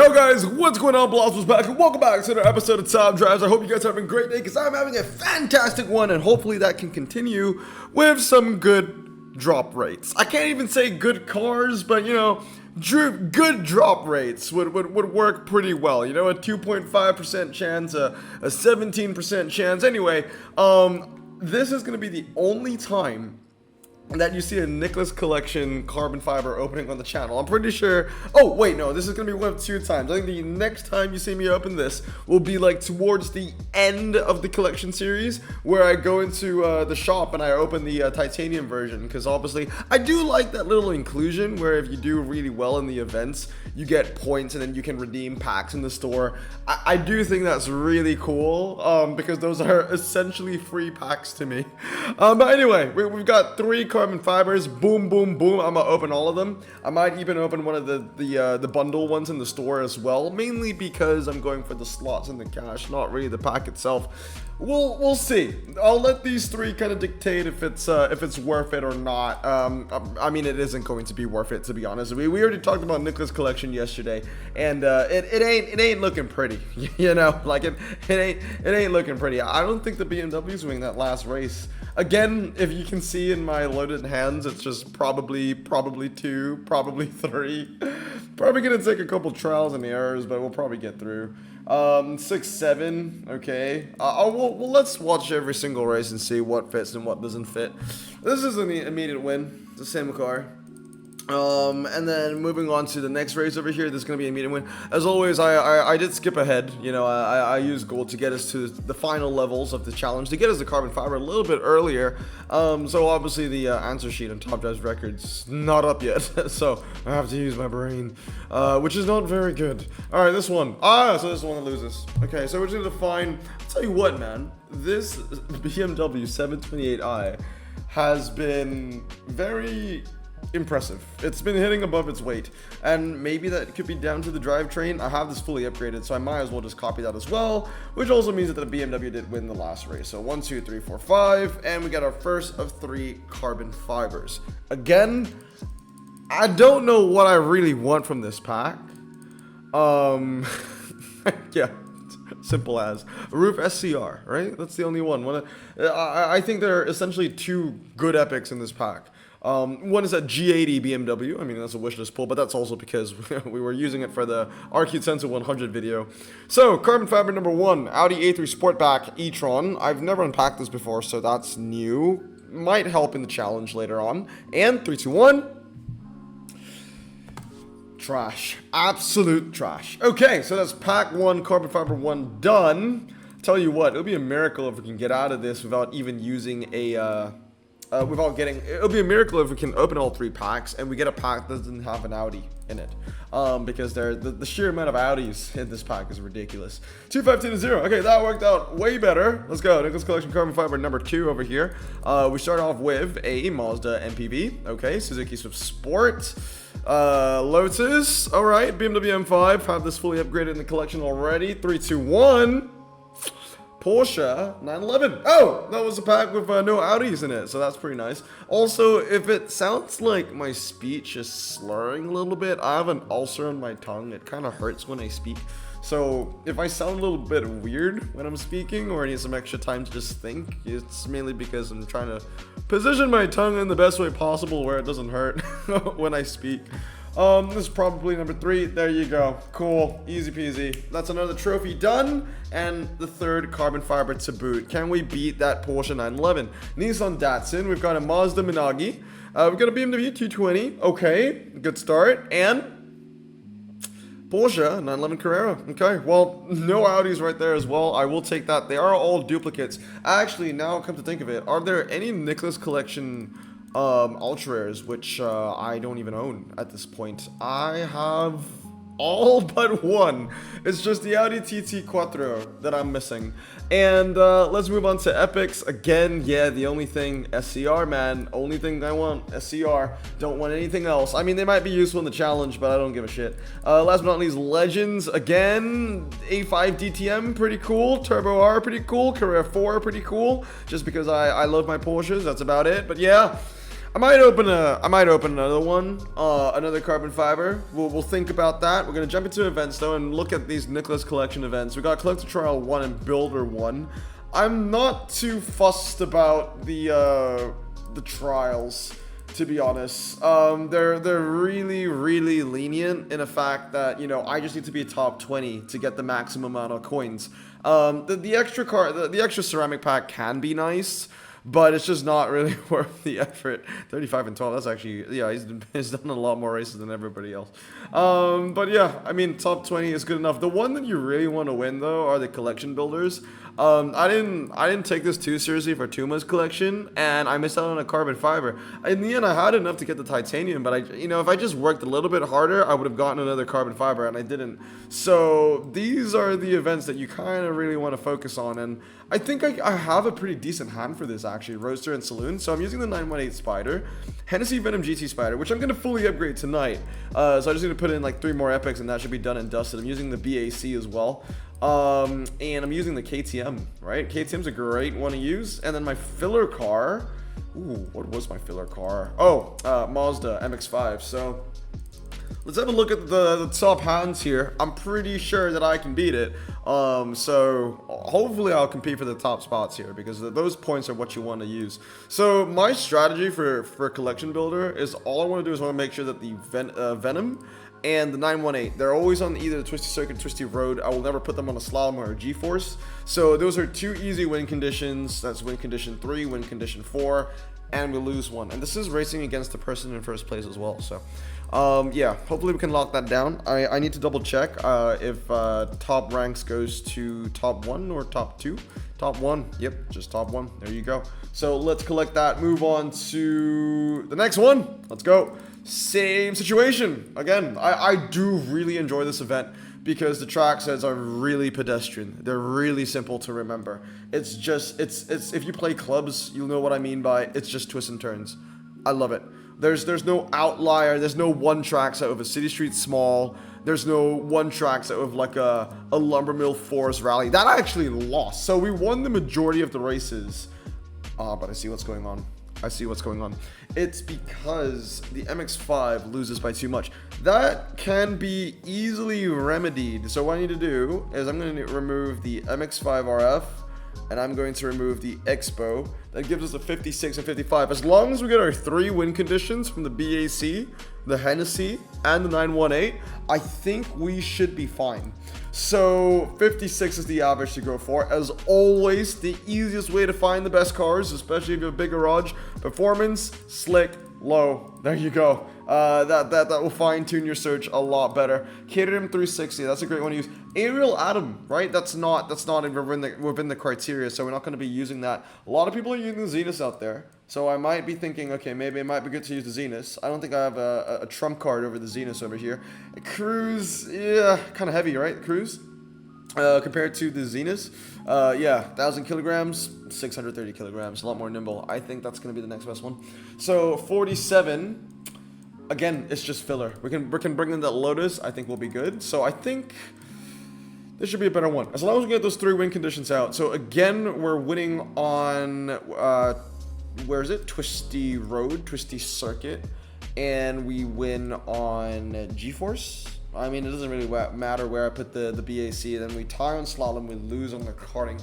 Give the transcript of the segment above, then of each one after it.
Yo guys, what's going on? Blossoms back and welcome back to another episode of Top Drives. I hope you guys are having a great day because I'm having a fantastic one and hopefully that can continue with some good drop rates. I can't even say good cars, but you know, good drop rates would work pretty well. You know, a 2.5% chance, a 17% chance. Anyway, this is going to be the only time that you see a Nicholas Collection carbon fiber opening on the channel. I'm pretty sure. Oh wait, no, this is gonna be one of two times. I think the next time you see me open this will be like towards the end of the collection series, where I go into the shop and I open the titanium version, because obviously I do like that little inclusion where if you do really well in the events, you get points and then you can redeem packs in the store. I do think that's really cool, because those are essentially free packs to me. But anyway, we've got 3 carbon fibers. Boom, boom, boom. I'm gonna open all of them. I might even open one of the bundle ones in the store as well, mainly because I'm going for the slots and the cash, not really the pack itself. We'll see. I'll let these 3 kind of dictate if it's worth it or not. I mean, it isn't going to be worth it, to be honest. We already talked about Nicholas Collection yesterday, and it ain't looking pretty. You know, like it ain't looking pretty. I don't think the BMW's winning that last race. Again, if you can see in my loaded hands, it's just probably 2, probably 3. Probably gonna take a couple trials and errors, but we'll probably get through. 6, 7, okay. Well, let's watch every single race and see what fits and what doesn't fit. This is an immediate win. It's the same car. And then moving on to the next race over here, this is going to be an immediate win. As always, I did skip ahead. You know, I used gold to get us to the final levels of the challenge, to get us the carbon fiber a little bit earlier. So obviously the answer sheet on Top Drives Records not up yet. So I have to use my brain, which is not very good. All right, this one. So this is the one that loses. Okay, so we're just going to find, I'll tell you what, man. This BMW 728i has been very impressive. It's been hitting above its weight, and maybe that could be down to the drivetrain. I have this fully upgraded, so I might as well just copy that as well, which also means that the BMW did win the last race. So 1, 2, 3, 4, 5, and we got our first of 3 carbon fibers. Again, I don't know what I really want from this pack. Yeah, simple as roof SCR, right? That's the only one. I think there are essentially 2 good epics in this pack. One is a G80 BMW. I mean, that's a wishlist pull, but that's also because we were using it for the RQ Sensor 100 video. So, carbon fiber number 1, Audi A3 Sportback e-tron. I've never unpacked this before, so that's new. Might help in the challenge later on. And 3, 2, 1. Trash. Absolute trash. Okay, so that's pack 1, carbon fiber 1 done. Tell you what, it'll be a miracle if we can get out of this without even using a it'll be a miracle if we can open all 3 packs and we get a pack that doesn't have an Audi in it, because the sheer amount of Audis in this pack is ridiculous. 252-0. Okay, that worked out way better. Let's go. Nicholas Collection carbon fiber number 2 over here. We start off with a Mazda MPV. Okay, Suzuki Swift Sport, Lotus. All right, BMW M5. Have this fully upgraded in the collection already. 3, 2, 1. Porsche 911. Oh, that was a pack with no Audis in it, so that's pretty nice. Also, if it sounds like my speech is slurring a little bit, I have an ulcer on my tongue. It kind of hurts when I speak. So if I sound a little bit weird when I'm speaking, or I need some extra time to just think, it's mainly because I'm trying to position my tongue in the best way possible where it doesn't hurt when I speak. This is probably number 3. There you go. Cool. Easy peasy. That's another trophy done. And the 3rd carbon fiber to boot. Can we beat that Porsche 911? Nissan Datsun. We've got a Mazda Minagi. We've got a BMW 220. Okay. Good start. And Porsche 911 Carrera. Okay. Well, no Audis right there as well. I will take that. They are all duplicates. Actually, now come to think of it, are there any Nicholas Collection ultra rares which I don't even own at this point? I have all but one. It's just the Audi TT Quattro that I'm missing. And let's move on to epics again. Yeah, the only thing, SCR, man. Only thing I want, SCR. Don't want anything else. I mean, they might be useful in the challenge, but I don't give a shit. Last but not least, Legends again. A5 DTM, pretty cool. Turbo R, pretty cool. Carrera 4, pretty cool. Just because I love my Porsches, that's about it. But yeah, I might open another one, another carbon fiber. We'll think about that. We're gonna jump into events though and look at these Nicholas Collection events. We got Collector Trial 1 and Builder 1. I'm not too fussed about the trials, to be honest. They're really lenient in the fact that, you know, I just need to be a top 20 to get the maximum amount of coins. The extra ceramic pack can be nice, but it's just not really worth the effort. 35 and 12, that's actually, yeah, he's done a lot more races than everybody else. But yeah, I mean, top 20 is good enough. The one that you really want to win, though, are the collection builders. I didn't take this too seriously for Tuma's collection, and I missed out on a carbon fiber. In the end, I had enough to get the titanium, but you know, if I just worked a little bit harder, I would have gotten another carbon fiber, and I didn't. So these are the events that you kind of really want to focus on, and I think I have a pretty decent hand for this, actually, Roadster and Saloon. So I'm using the 918 Spider, Hennessy Venom GT Spider, which I'm going to fully upgrade tonight. So I just need to put in like 3 more epics, and that should be done and dusted. I'm using the BAC as well. And I'm using the KTM, right? KTM's a great one to use. And then my filler car, ooh, what was my filler car? Oh, Mazda MX-5. So let's have a look at the top hands here. I'm pretty sure that I can beat it. So hopefully I'll compete for the top spots here, because those points are what you want to use. So my strategy for collection builder is, all I want to do is want to make sure that the Venom and the 918, they're always on either the Twisty Circuit, Twisty Road. I will never put them on a slalom or a G-Force. So those are 2 easy win conditions. That's win condition 3, win condition 4, and we lose 1. And this is racing against the person in first place as well. So yeah, hopefully we can lock that down. I need to double check if top ranks goes to top 1 or top 2. Top 1, yep, just top 1. There you go. So let's collect that, move on to the next one. Let's go. Same situation. Again, I do really enjoy this event because the track sets are really pedestrian. They're really simple to remember. It's just, it's if you play clubs, you'll know what I mean by it's just twists and turns. I love it. There's no outlier. There's no one tracks out of a city street small. There's no one tracks out of like a lumber mill forest rally. That I actually lost. So we won the majority of the races. But I see what's going on. It's because the MX-5 loses by too much. That can be easily remedied. So what I need to do is I'm going to remove the MX-5 RF, and I'm going to remove the Expo. That gives us a 56 and 55. As long as we get our 3 win conditions from the BAC, the Hennessy, and the 918, I think we should be fine. So 56 is the average to go for. As always, the easiest way to find the best cars, especially if you have a big garage: performance, slick, low. There you go. That will fine tune your search a lot better. Caterham 360, that's a great one to use. Aerial Atom, right? That's not within the criteria, so we're not going to be using that. A lot of people are using the Zenith out there, so I might be thinking, okay, maybe it might be good to use the Zenith. I don't think I have a trump card over the Zenith over here. Cruise, yeah, kind of heavy, right? Cruise, compared to the Zenith. Yeah, 1,000 kilograms, 630 kilograms, a lot more nimble. I think that's going to be the next best one. So 47. Again, it's just filler. We can bring in that Lotus. I think we'll be good. So I think this should be a better one, as long as we get those 3 win conditions out. So again, we're winning on where is it? Twisty Road, Twisty Circuit, and we win on G-Force. I mean, it doesn't really matter where I put the BAC. Then we tie on slalom, we lose on the karting.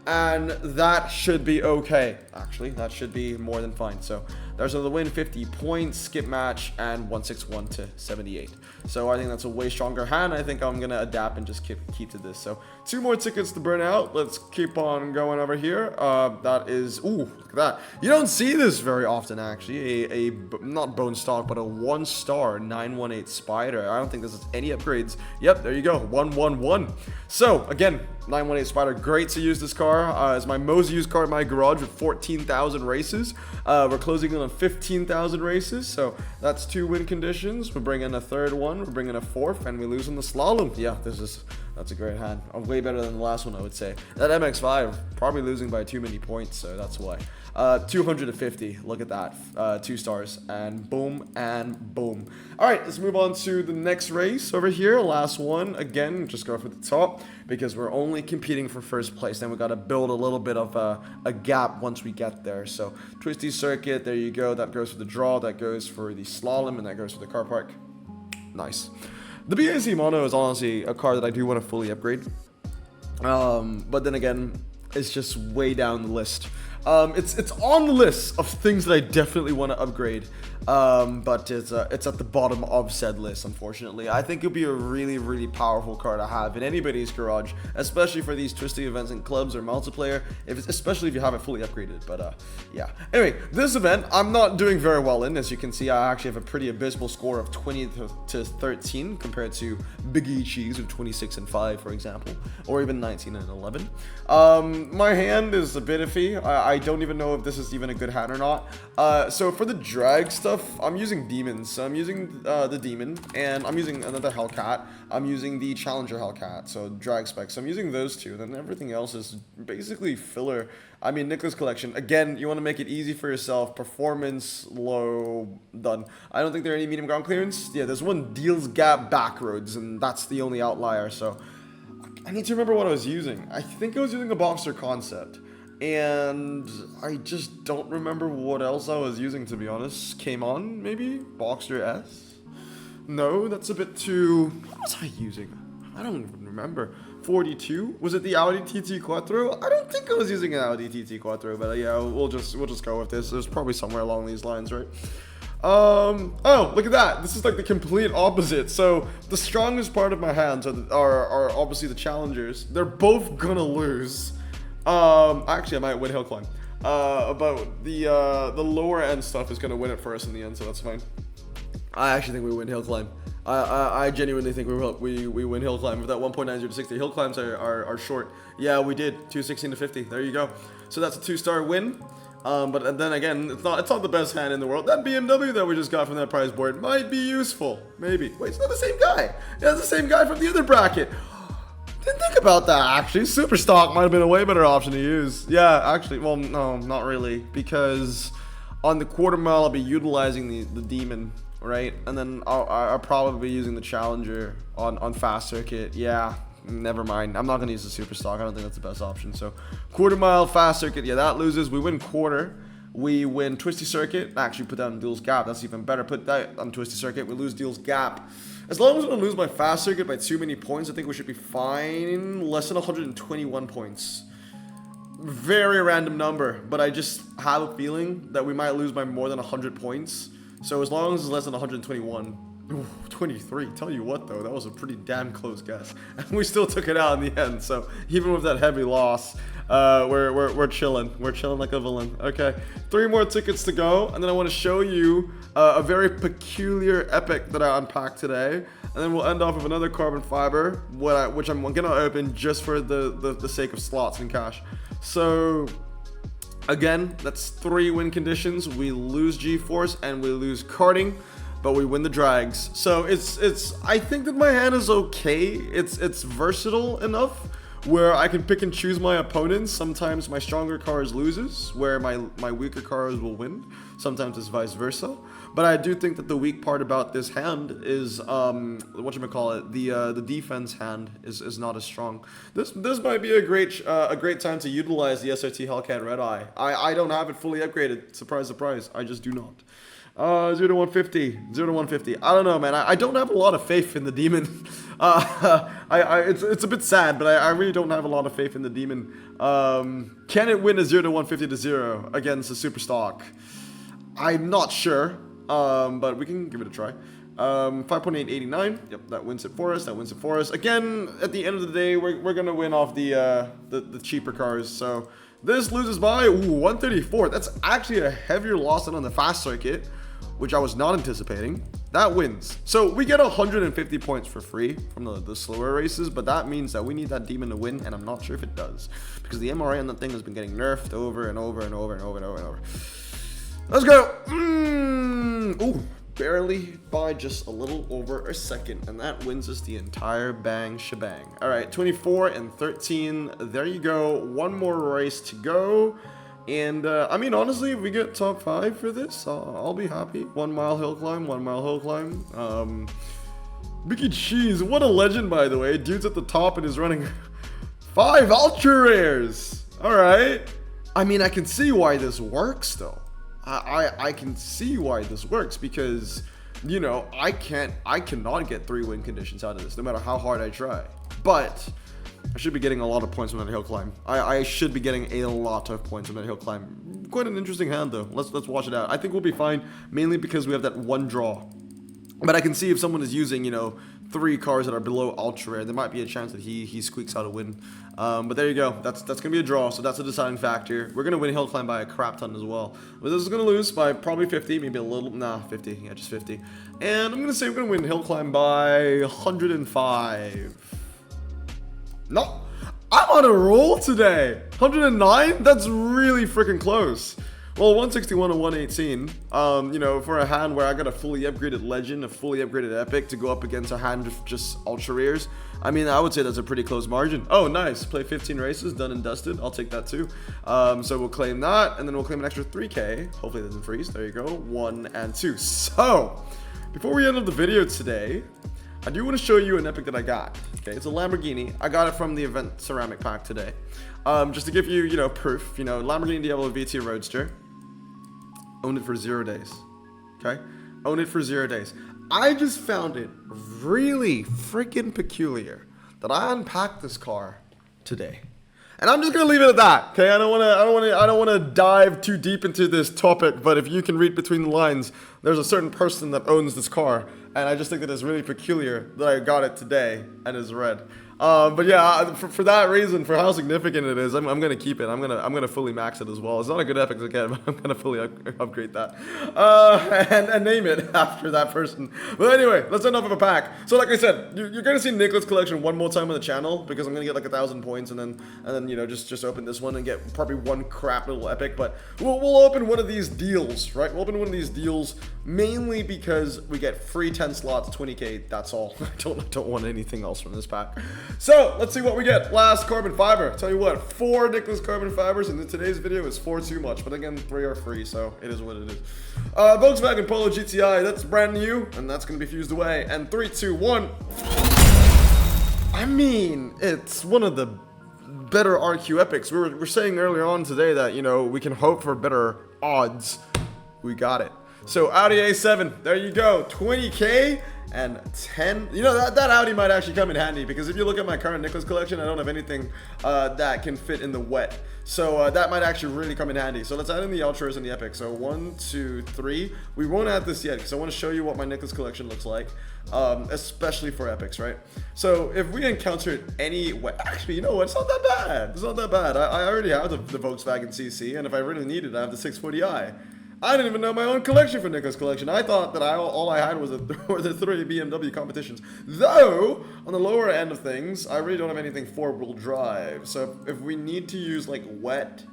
And that should be okay. Actually, that should be more than fine. So there's another win, 50 points, skip match, and 161 to 78. So I think that's a way stronger hand. I think I'm going to adapt and just keep to this. So 2 more tickets to burn out. Let's keep on going over here. That is, ooh, look at that. You don't see this very often, actually. Not bone stock, but a 1-star 918 Spider. I don't think this is any upgrades. Yep, there you go, 111. So again, 918 Spider, great to use this car. It's my most used car in my garage with 14,000 races. We're closing in on 15,000 races, so that's 2 win conditions. We bring in a 3rd one, we bring in a 4th, and we lose on the slalom. Yeah, this is That's a great hand. Way better than the last one, I would say. That MX5, probably losing by too many points, so that's why. 250, look at that. 2 stars, and boom, and boom. Alright, let's move on to the next race over here. Last one. Again, just go for the top, because we're only competing for first place. Then we got to build a little bit of a gap once we get there. So, twisty circuit, there you go. That goes for the draw, that goes for the slalom, and that goes for the car park. Nice. The BAC Mono is honestly a car that I do want to fully upgrade. But then again, it's just way down the list. It's on the list of things that I definitely want to upgrade. But it's at the bottom of said list, unfortunately. I think it'll be a really, really powerful car to have in anybody's garage, especially for these twisty events in clubs or multiplayer, especially if you have it fully upgraded. But yeah. Anyway, this event I'm not doing very well in. As you can see, I actually have a pretty abysmal score of 20 to 13 compared to Big E Cheese of 26 and 5, for example, or even 19 and 11. My hand is a bit iffy. I don't even know if this is even a good hand or not. So for the drag stuff, I'm using demons. So I'm using the demon, and I'm using another Hellcat. I'm using the Challenger Hellcat, so drag specs. So I'm using those two, then everything else is basically filler. I mean, Nicholas Collection. Again, you want to make it easy for yourself. Performance, low, done. I don't think there are any medium ground clearance. Yeah, there's one deals gap back roads, and that's the only outlier. So I need to remember what I was using. I think I was using a Boxer Concept. And I just don't remember what else I was using, to be honest. Came on, maybe? Boxer S? No, that's a bit too... What was I using? I don't even remember. 42? Was it the Audi TT Quattro? I don't think I was using an Audi TT Quattro, but yeah, we'll just go with this. There's probably somewhere along these lines, right? Oh, look at that. This is like the complete opposite. So the strongest part of my hands are obviously the Challengers. They're both gonna lose. Actually, I might win Hill Climb. But the lower end stuff is gonna win it for us in the end, so that's fine. I actually think we win Hill Climb. I genuinely think we win Hill Climb with that 1.90 to 60. Hill Climbs are short. Yeah, we did 216 to 50. There you go. So that's a 2-star win. But then again, it's not the best hand in the world. That BMW that we just got from that prize board might be useful. Maybe. Wait, it's not the same guy. It's the same guy from the other bracket. Didn't think about that, actually. Super stock might have been a way better option to use. Yeah, actually, well, no, not really. Because on the quarter mile, I'll be utilizing the demon, right? And then I'll probably be using the Challenger on fast circuit. Yeah, never mind. I'm not going to use the super stock. I don't think that's the best option. So quarter mile, fast circuit. Yeah, that loses. We win quarter. We win twisty circuit. Actually, put that on duels gap. That's even better. Put that on twisty circuit. We lose duels gap. As long as we don't lose my fast circuit by too many points, I think we should be fine. Less than 121 points. Very random number, but I just have a feeling that we might lose by more than 100 points. So as long as it's less than 121. Ooh, 23. Tell you what, though, that was a pretty damn close guess. And we still took it out in the end. So even with that heavy loss, we're chilling. We're chilling like a villain. Okay, 3 more tickets to go, and then I want to show you a very peculiar epic that I unpacked today, and then we'll end off with another carbon fiber, which I'm gonna open just for the sake of slots and cash. So again, that's 3 win conditions. We lose G-force and we lose karting, but we win the drags. So I think that my hand is okay. It's versatile enough where I can pick and choose my opponents. Sometimes my stronger cars loses, where my weaker cars will win. Sometimes it's vice versa. But I do think that the weak part about this hand is whatchamacallit, the defense hand is not as strong. This might be a great time to utilize the SRT Hellcat Red Eye. I don't have it fully upgraded. Surprise, surprise. I just do not. 0 to 150, 0 to 150. I don't know, man. I don't have a lot of faith in the demon. It's a bit sad, but I really don't have a lot of faith in the demon. Can it win a 0 to 150 to 0 against a super stock? I'm not sure, but we can give it a try. 5.889. Yep, that wins it for us. That wins it for us. Again, at the end of the day, we're gonna win off the cheaper cars. So this loses by 134. That's actually a heavier loss than on the fast circuit, which I was not anticipating. That wins. So we get 150 points for free from the slower races, but that means that we need that demon to win, and I'm not sure if it does, because the MRA on that thing has been getting nerfed over and over and over and over and over and over. Let's go. Ooh, barely by just a little over a second, and that wins us the entire bang shebang. All right, 24 and 13. There you go. One more race to go. And I mean, honestly, if we get top 5 for this, I'll be happy. 1 mile hill climb, 1 mile hill climb. Mickey Cheese, what a legend, by the way. Dude's at the top and is running 5 ultra rares. All right. I mean, I can see why this works, though. I can see why this works because, you know, I cannot get 3 win conditions out of this, no matter how hard I try. But I should be getting a lot of points on that hill climb. I should be getting a lot of points on that hill climb. Quite an interesting hand, though. Let's watch it out. I think we'll be fine, mainly because we have that 1 draw. But I can see if someone is using, you know, 3 cars that are below ultra rare, there might be a chance that he squeaks out a win. But there you go. That's gonna be a draw, so that's a deciding factor. We're gonna win hill climb by a crap ton as well. But this is gonna lose by probably 50, maybe a little. Nah, 50. Yeah, just 50. And I'm gonna say we're gonna win hill climb by 105. No, I'm on a roll today. 109. That's really freaking close. Well, 161 and 118, you know, for a hand where I got a fully upgraded legend, a fully upgraded epic to go up against a hand of just ultra rares, I mean, I would say that's a pretty close margin. Oh, nice. Play 15 races, done and dusted. I'll take that too. So we'll claim that, and then we'll claim an extra 3K. Hopefully it doesn't freeze. There you go. 1 and 2. So, before we end up the video today, I do want to show you an epic that I got. Okay, it's a Lamborghini. I got it from the event ceramic pack today. Just to give you, you know, proof. You know, Lamborghini Diablo VT Roadster. Owned it for 0 days. Okay? Owned it for 0 days. I just found it really freaking peculiar that I unpacked this car today. And I'm just gonna leave it at that. Okay? I don't wanna dive too deep into this topic, but if you can read between the lines, there's a certain person that owns this car, and I just think that it's really peculiar that I got it today and it's red. But yeah, for that reason, for how significant it is, I'm gonna keep it. I'm gonna fully max it as well. It's not a good epic again, but I'm gonna fully upgrade that and name it after that person. But anyway, let's end off of a pack. So like I said, you're gonna see Nicholas collection one more time on the channel because I'm gonna get like 1,000 points and then you know just open this one and get probably one crap little epic. But we'll open one of these deals, right? We'll open one of these deals mainly because we get free 10 slots, 20K. That's all. I don't want anything else from this pack. So let's see what we get. Last carbon fiber. Tell you what, 4 Nicholas carbon fibers in today's video is 4 too much, but again, 3 are free, so it is what it is. Volkswagen Polo GTI, that's brand new, and that's gonna be fused away. And 3, 2, 1. I mean, it's one of the better RQ epics. We were saying earlier on today that, you know, we can hope for better odds. We got it. So Audi A7, there you go, 20K. And 10, you know, that Audi might actually come in handy because if you look at my current Nicholas collection, I don't have anything that can fit in the wet. So that might actually really come in handy. So let's add in the ultras and the epic. So 1, 2, 3. We won't add this yet because I want to show you what my Nicholas collection looks like, especially for epics, right? So if we encountered any wet, actually, you know what? It's not that bad. It's not that bad. I already have the Volkswagen CC, and if I really needed it, I have the 640i. I didn't even know my own collection for Nicholas collection. I thought that all I had was were the 3 BMW competitions. Though, on the lower end of things, I really don't have anything 4-wheel drive. So if we need to use like wet,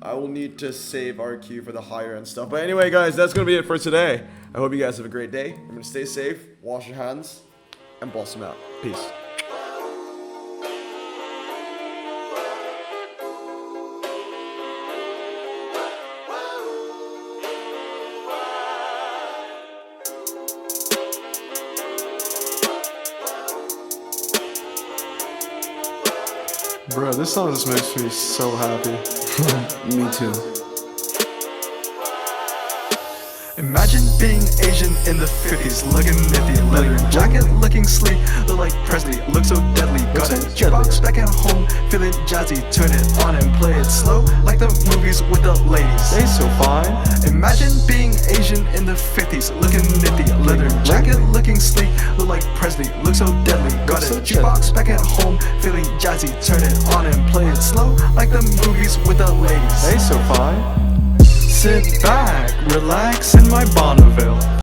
I will need to save RQ for the higher end stuff. But anyway, guys, that's going to be it for today. I hope you guys have a great day. I'm going to stay safe, wash your hands, and boss them out. Peace. Bro, this song just makes me so happy. Me too. Imagine being Asian in the 50s, looking nifty, leather jacket, looking sleek, look like Presley, look so deadly. Got a jukebox back at home, feeling jazzy, turn it on and play it slow, like the movies with the ladies. They so fine. Imagine being Asian in the 50s, looking nifty, leather jacket, looking sleek, look like Presley, look so deadly. Got a jukebox back at home, feeling jazzy, turn it on and play it slow, like the movies with the ladies. They so fine. Sit back, relax in my Bonneville.